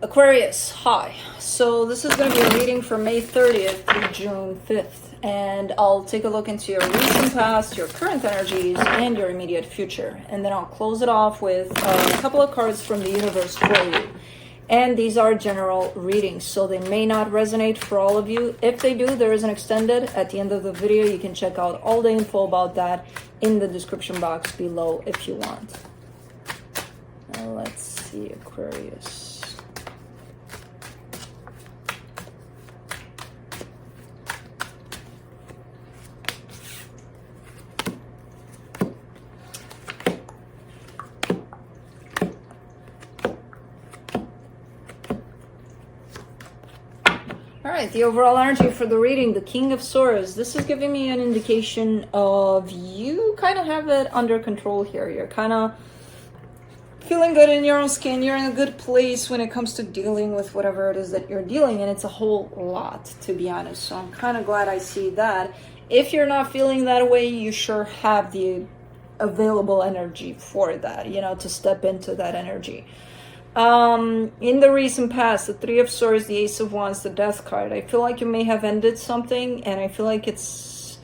Aquarius, hi. So this is going to be a reading for May 30th through June 5th. And I'll take a look into your recent past, your current energies, and your immediate future. And then I'll close it off with a couple of cards from the universe for you. And these are general readings, so they may not resonate for all of you. If they do, there is an extended at the end of the video. You can check out all the info about that in the description box below if you want. Now let's see, Aquarius. Alright, the overall energy for the reading, the King of Swords. This is giving me an indication of you kind of have it under control here. You're kind of feeling good in your own skin. You're in a good place when it comes to dealing with whatever it is that you're dealing. And it's a whole lot, to be honest. So I'm kind of glad I see that. If you're not feeling that way, you sure have the available energy for that, you know, to step into that energy. In the recent past, the Three of Swords, the Ace of Wands, the Death card, I feel like you may have ended something, and I feel like it's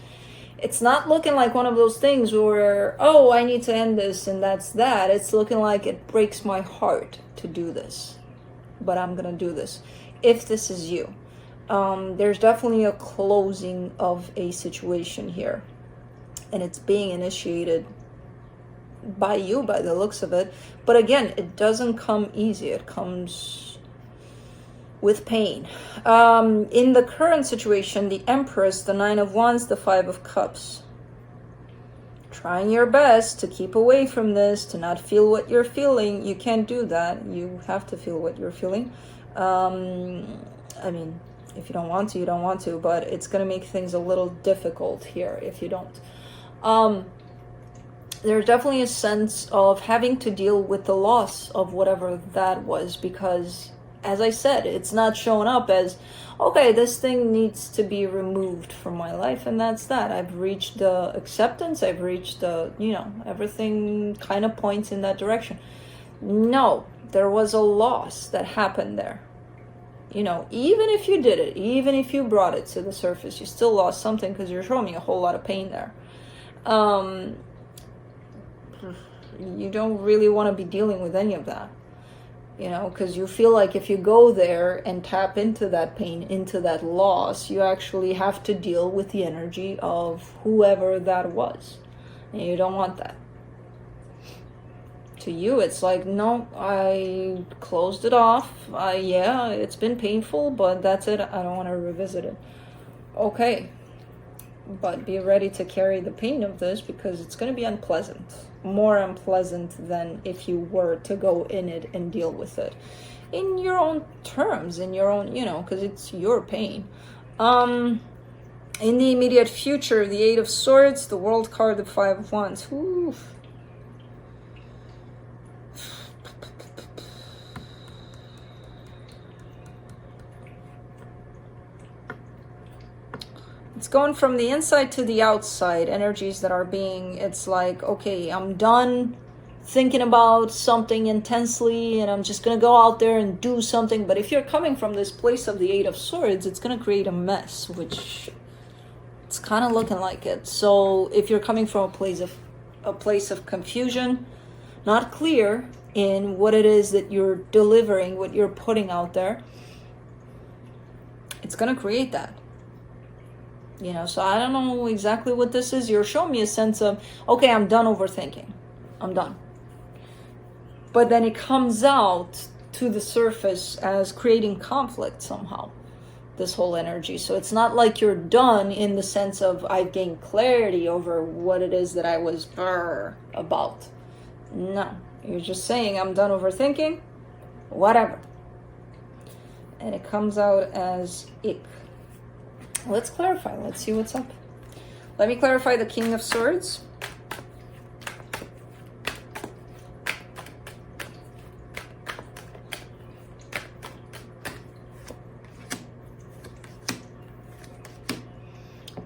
not looking like one of those things where, oh, I need to end this and that's that. It's looking like it breaks my heart to do this, but I'm gonna do this if this is you. There's definitely a closing of a situation here, and it's being initiated by you, by the looks of it. But again, it doesn't come easy. It comes with pain. In the current situation, the Empress, the Nine of Wands, the Five of Cups. Trying your best to keep away from this, to not feel what you're feeling. You can't do that. You have to feel what you're feeling. I mean, if you don't want to, you don't want to, but it's going to make things a little difficult here if you don't. There's definitely a sense of having to deal with the loss of whatever that was, because, as I said, it's not showing up as, okay, this thing needs to be removed from my life, and that's that. I've reached the acceptance, I've reached the, you know, everything kind of points in that direction. No, there was a loss that happened there. You know, even if you did it, even if you brought it to the surface, you still lost something, because you're showing me a whole lot of pain there. You don't really want to be dealing with any of that, you know, because you feel like if you go there and tap into that pain, into that loss, you actually have to deal with the energy of whoever that was, and you don't want that. To you, it's like, no, I closed it off. Yeah, it's been painful, but that's it. I don't want to revisit it. Okay, but be ready to carry the pain of this, because it's going to be unpleasant. More unpleasant than if you were to go in it and deal with it in your own terms, in your own, you know, because it's your pain. In the immediate future, the Eight of Swords, the World card, the Five of Wands. Oof. It's going from the inside to the outside, energies that are being, it's like, okay, I'm done thinking about something intensely, and I'm just going to go out there and do something. But if you're coming from this place of the Eight of Swords, it's going to create a mess, which it's kind of looking like it. So if you're coming from a place of confusion, not clear in what it is that you're delivering, what you're putting out there, it's going to create that. You know, so I don't know exactly what this is. You're showing me a sense of, okay, I'm done overthinking. I'm done. But then it comes out to the surface as creating conflict somehow, this whole energy. So it's not like you're done in the sense of I've gained clarity over what it is that I was about. No, you're just saying I'm done overthinking, whatever. And it comes out as ick. Let's clarify. Let's see what's up. Let me clarify the King of Swords.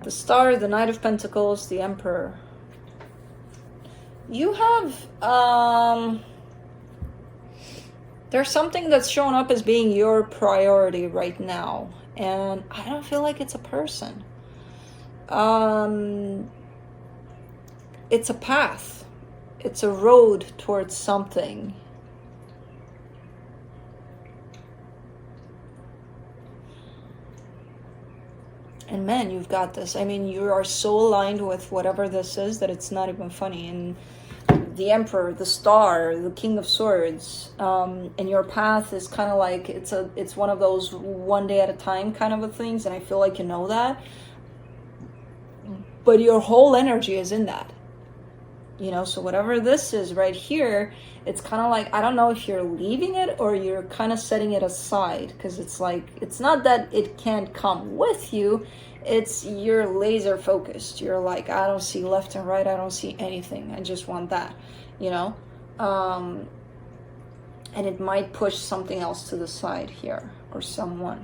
The Star, the Knight of Pentacles, the Emperor. You have There's something that's showing up as being your priority right now. And I don't feel like it's a person. It's a path. It's a road towards something. And man, you've got this. I mean, you are so aligned with whatever this is that it's not even funny. And the Emperor, the Star, the King of Swords, and your path is kind of like, it's one of those one day at a time kind of a things, and I feel like you know that. But your whole energy is in that. You know, so whatever this is right here, it's kind of like, I don't know if you're leaving it or you're kind of setting it aside, because it's like, it's not that it can't come with you, it's you're laser focused. You're like, I don't see left and right, I don't see anything, I just want that, you know. And it might push something else to the side here, or someone.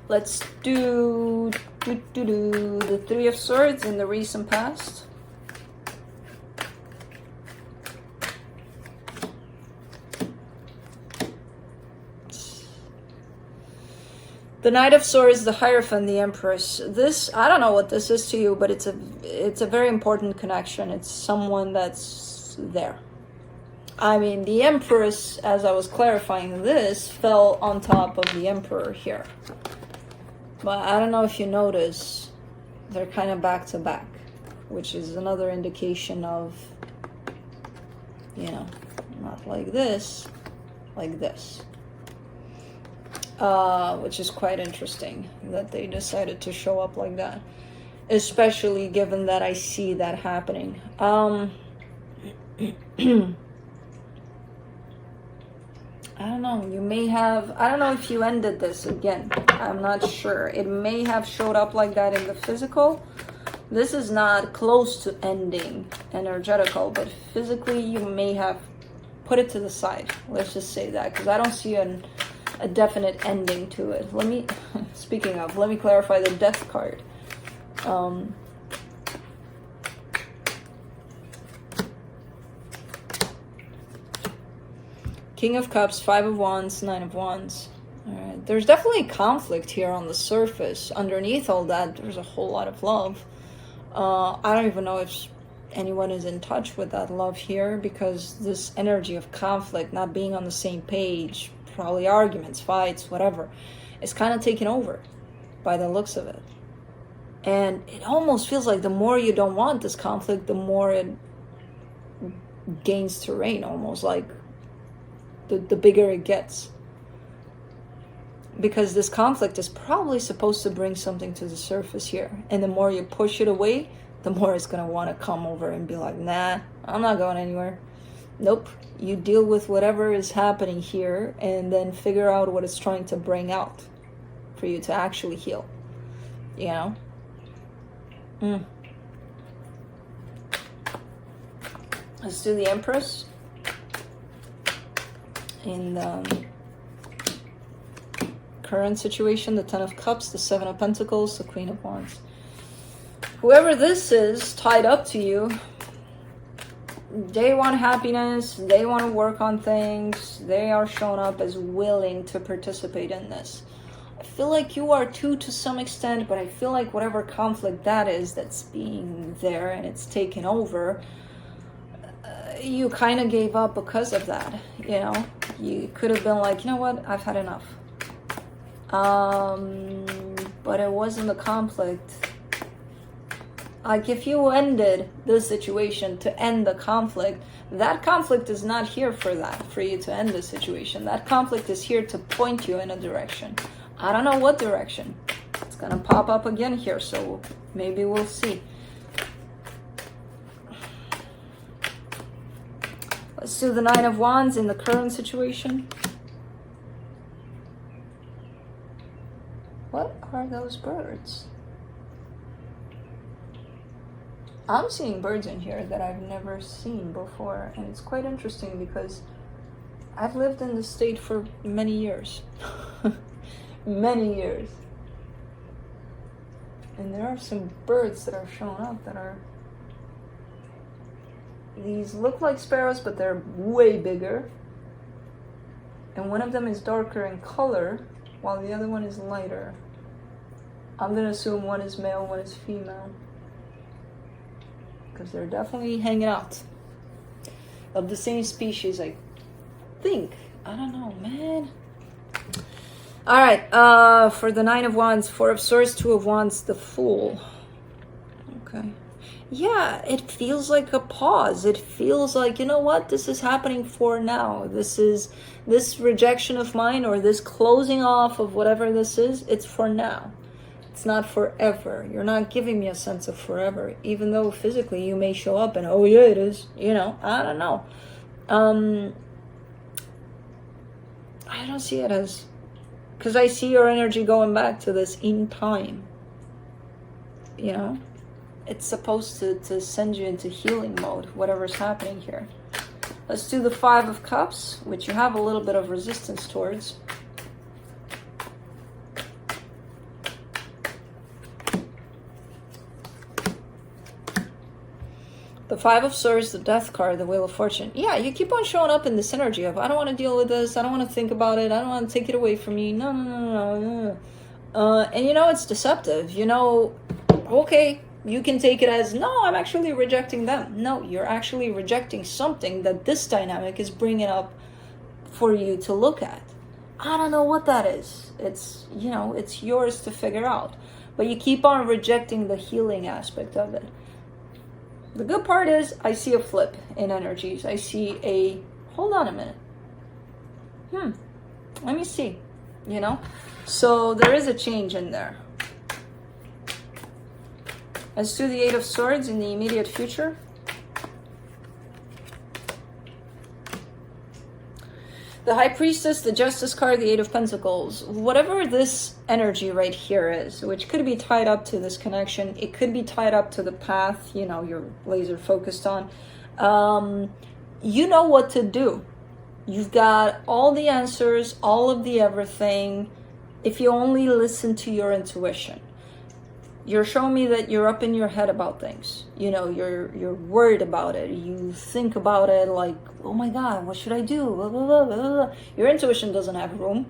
Let's do the Three of Swords in the recent past. The Knight of Swords, the Hierophant, the Empress. This, I don't know what this is to you, but it's a very important connection. It's someone that's there. I mean, the Empress, as I was clarifying this, fell on top of the Emperor here. But I don't know if you notice, they're kind of back to back, which is another indication of, you know, not like this, like this. Which is quite interesting that they decided to show up like that, especially given that I see that happening. I don't know, you may have, I don't know if you ended this again, I'm not sure. It may have showed up like that in the physical. This is not close to ending energetical, but physically you may have put it to the side. Let's just say that, because I don't see a definite ending to it. Let me, speaking of, let me clarify the Death card. King of Cups, Five of Wands, Nine of Wands. All right. There's definitely conflict here on the surface. Underneath all that, there's a whole lot of love. I don't even know if anyone is in touch with that love here, because this energy of conflict, not being on the same page, probably arguments, fights, whatever, is kind of taken over by the looks of it. And it almost feels like the more you don't want this conflict, the more it gains terrain, almost like the bigger it gets. Because this conflict is probably supposed to bring something to the surface here. And the more you push it away, the more it's going to want to come over and be like, nah, I'm not going anywhere. Nope. You deal with whatever is happening here and then figure out what it's trying to bring out for you to actually heal. You know? Let's do the Empress. In the current situation, the Ten of Cups, the Seven of Pentacles, the Queen of Wands. Whoever this is tied up to you, they want happiness, they want to work on things, they are showing up as willing to participate in this. I feel like you are too, to some extent, but I feel like whatever conflict that is that's being there and it's taken over, you kind of gave up because of that, you know? You could have been like, you know what, I've had enough. But it wasn't the conflict. Like, if you ended this situation to end the conflict, that conflict is not here for that, for you to end the situation. That conflict is here to point you in a direction. I don't know what direction. It's gonna pop up again here, so maybe we'll see. Let's do the Nine of Wands in the current situation. What are those birds? I'm seeing birds in here that I've never seen before, and it's quite interesting because I've lived in this state for many years. Many years. And there are some birds that are showing up that are... These look like sparrows, but they're way bigger. And one of them is darker in color, while the other one is lighter. I'm going to assume one is male, one is female. Because they're definitely hanging out. Of the same species, I think. I don't know, man. Alright, for the 9 of Wands, 4 of Swords, 2 of Wands, the Fool. Okay. Yeah, it feels like a pause. It feels like, you know what, this is happening for now. This rejection of mine, or this closing off of whatever this is, it's for now. It's not forever. You're not giving me a sense of forever, even though physically you may show up and, oh yeah, it is. You know, I don't know. I don't see it as, because I see your energy going back to this in time. You know? It's supposed to send you into healing mode, whatever's happening here. Let's do the 5 of Cups, which you have a little bit of resistance towards. The 5 of Swords, the Death card, the Wheel of Fortune. Yeah, you keep on showing up in this energy of, I don't want to deal with this, I don't want to think about it, I don't want to take it away from me. No, no, no, no, no. And you know, it's deceptive. You know, okay, you can take it as, no, I'm actually rejecting them. No, you're actually rejecting something that this dynamic is bringing up for you to look at. I don't know what that is. It's, you know, it's yours to figure out. But you keep on rejecting the healing aspect of it. The good part is I see a flip in energies. I see a, hold on a minute. Let me see, you know? So there is a change in there. Let's do the 8 of Swords in the immediate future. The High Priestess, the Justice card, the 8 of Pentacles. Whatever this energy right here is, which could be tied up to this connection, it could be tied up to the path, you know, you're laser focused on. You know what to do. You've got all the answers, all of the everything, if you only listen to your intuition. You're showing me that you're up in your head about things. You know, you're worried about it. You think about it like, oh my God, what should I do? Blah, blah, blah, blah, blah. Your intuition doesn't have room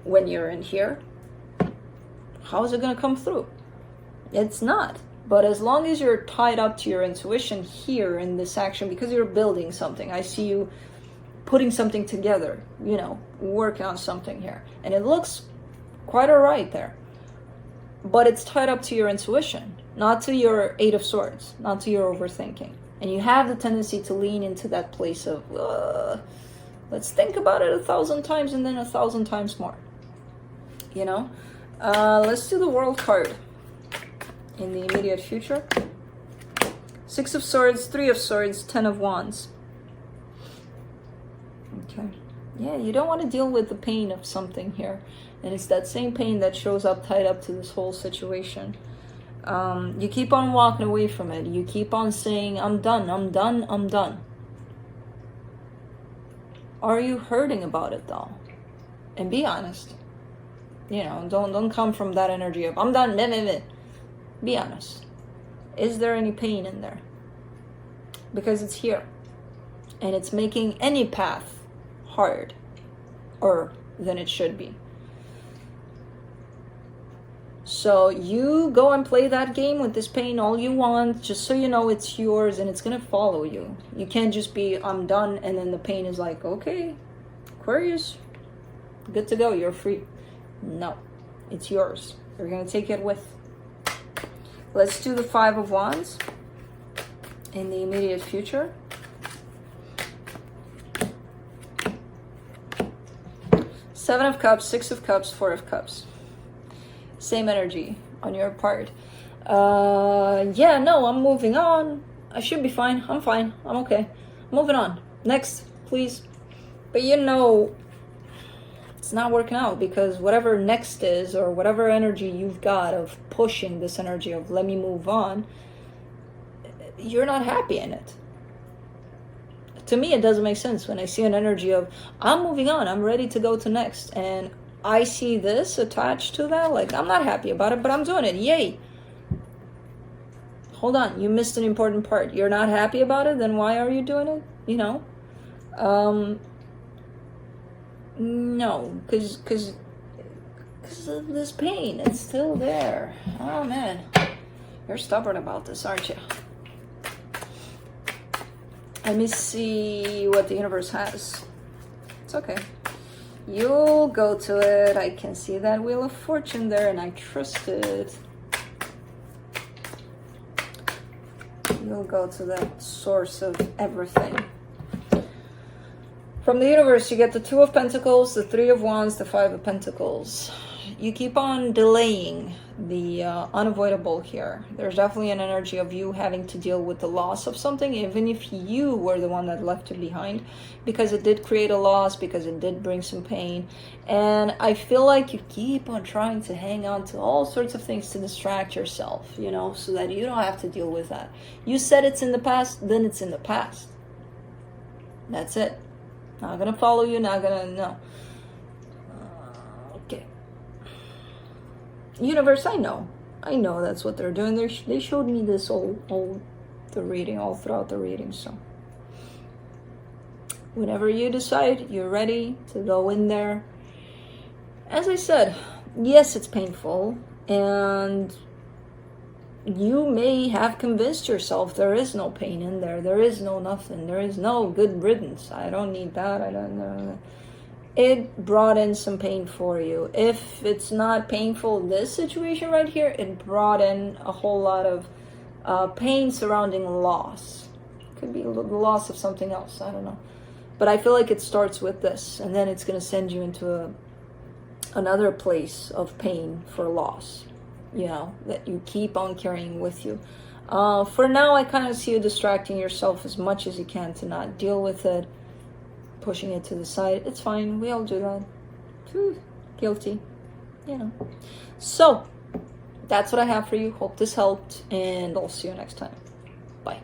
when you're in here. How is it going to come through? It's not. But as long as you're tied up to your intuition here in this action, because you're building something, I see you putting something together, you know, working on something here. And it looks quite all right there. But it's tied up to your intuition, not to your 8 of Swords, not to your overthinking. And you have the tendency to lean into that place of, let's think about it 1,000 times and then 1,000 times more. You know? Let's do the World card in the immediate future. 6 of Swords, 3 of Swords, 10 of Wands. Okay. Yeah, you don't want to deal with the pain of something here. And it's that same pain that shows up tied up to this whole situation. You keep on walking away from it. You keep on saying, I'm done, I'm done, I'm done. Are you hurting about it though? And be honest. You know, don't come from that energy of, I'm done, meh, meh, meh. Be honest. Is there any pain in there? Because it's here. And it's making any path hard. Or than it should be. So you go and play that game with this pain all you want, just so you know it's yours and it's going to follow you. You can't just be, I'm done, and then the pain is like, okay, Aquarius, good to go, you're free. No, it's yours. You're going to take it with. Let's do the 5 of Wands in the immediate future. Seven of Cups, 6 of Cups, 4 of Cups. Same energy on your part. Yeah, no, I'm moving on. I should be fine. I'm fine. I'm okay. Moving on. Next, please. But you know, it's not working out because whatever next is, or whatever energy you've got of pushing this energy of let me move on, you're not happy in it. To me, it doesn't make sense when I see an energy of I'm moving on. I'm ready to go to next. And I see this attached to that, like, I'm not happy about it, but I'm doing it. Yay. Hold on, you missed an important part. You're not happy about it, then why are you doing it? You know? No, because of this pain. It's still there. Oh man, you're stubborn about this, aren't you? Let me see what the universe has. It's okay. You'll go to it. I can see that Wheel of Fortune there, and I trust it. You'll go to that source of everything. From the universe, you get the Two of Pentacles, the Three of Wands, the Five of Pentacles. You keep on delaying the unavoidable here. There's definitely an energy of you having to deal with the loss of something, even if you were the one that left it behind, because it did create a loss, because it did bring some pain. And I feel like you keep on trying to hang on to all sorts of things to distract yourself, you know, so that you don't have to deal with that. You said it's in the past, then it's in the past. That's it. Not gonna follow you, not gonna, no. Okay. Universe, I know that's what they're doing. They showed me this all the reading, all throughout the reading. So whenever you decide you're ready to go in there, as I said, yes, it's painful, and you may have convinced yourself there is no pain in there, there is no nothing, there is no good riddance, I don't need that, I don't know. It brought in some pain for you. If it's not painful, this situation right here, it brought in a whole lot of pain surrounding loss. Could be the loss of something else, I don't know. But I feel like it starts with this, and then it's going to send you into another place of pain for loss, you know, that you keep on carrying with you. For now, I kind of see you distracting yourself as much as you can to not deal with it, pushing it to the side. It's fine. We all do that. Whew, guilty. You know. So, that's what I have for you. Hope this helped, and I'll see you next time. Bye.